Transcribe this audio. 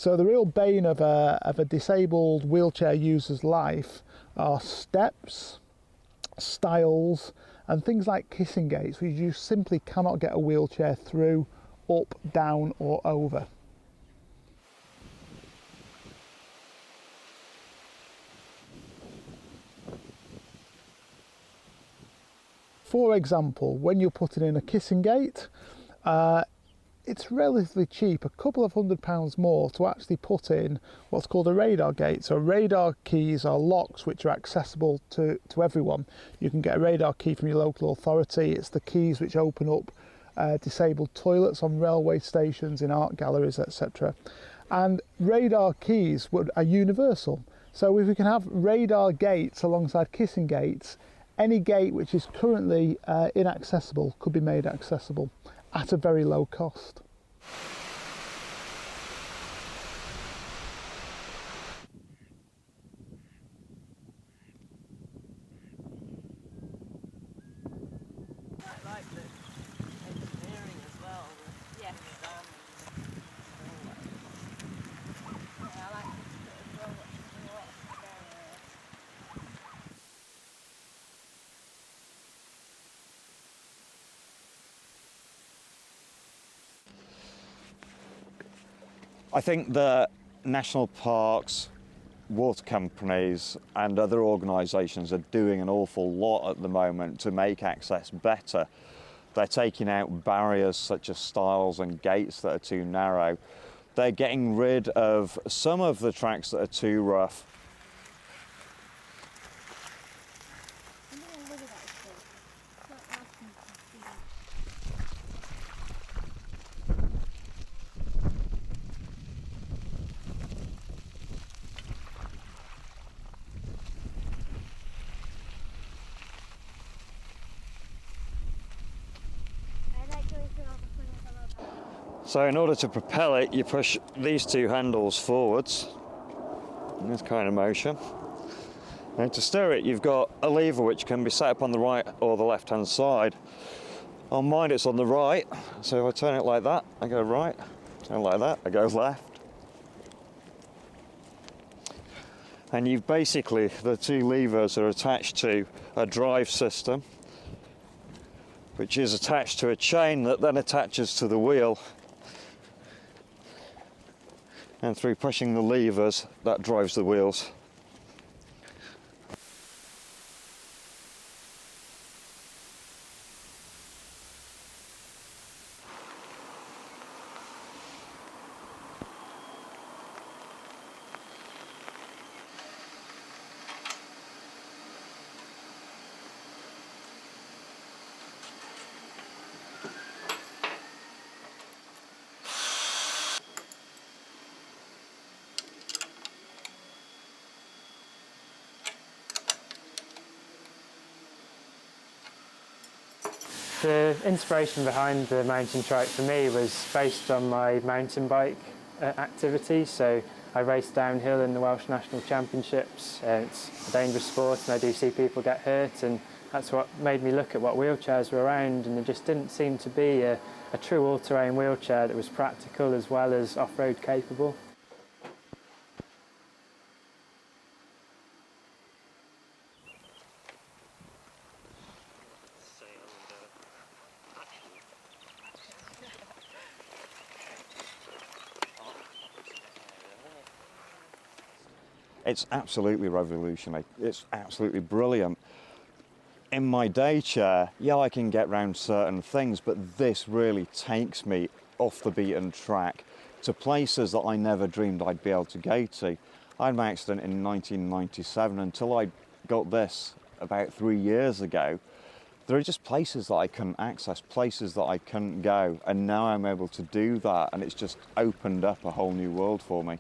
So the real bane of a disabled wheelchair user's life are steps, stiles, and things like kissing gates, which you simply cannot get a wheelchair through, up, down or over. For example, when you're putting in a kissing gate, it's relatively cheap, a couple of £100 more to actually put in what's called a radar gate. So radar keys are locks which are accessible to everyone. You can get a radar key from your local authority. It's the keys which open up disabled toilets on railway stations, in art galleries, etc. And radar keys are universal. So if we can have radar gates alongside kissing gates, any gate which is currently inaccessible could be made accessible at a very low cost. I like the engineering as well. Yes. I like it as well. I think that national parks, water companies and other organisations are doing an awful lot at the moment to make access better. They're taking out barriers such as stiles and gates that are too narrow. They're getting rid of some of the tracks that are too rough. So in order to propel it, you push these two handles forwards in this kind of motion. And to steer it, you've got a lever which can be set up on the right or the left hand side. On mine it's on the right, so if I turn it like that, I go right. Turn it like that, I go left. And you've basically, the two levers are attached to a drive system, which is attached to a chain that then attaches to the wheel. And through pushing the levers, that drives the wheels. The inspiration behind the mountain trike for me was based on my mountain bike activity. So I race downhill in the Welsh National Championships. It's a dangerous sport and I do see people get hurt, and that's what made me look at what wheelchairs were around, and there just didn't seem to be a true all-terrain wheelchair that was practical as well as off-road capable. It's absolutely revolutionary. It's absolutely brilliant. In my day chair, yeah, I can get round certain things, but this really takes me off the beaten track to places that I never dreamed I'd be able to go to. I had my accident in 1997. Until I got this about 3 years ago, there are just places that I couldn't access, places that I couldn't go, and now I'm able to do that, and it's just opened up a whole new world for me.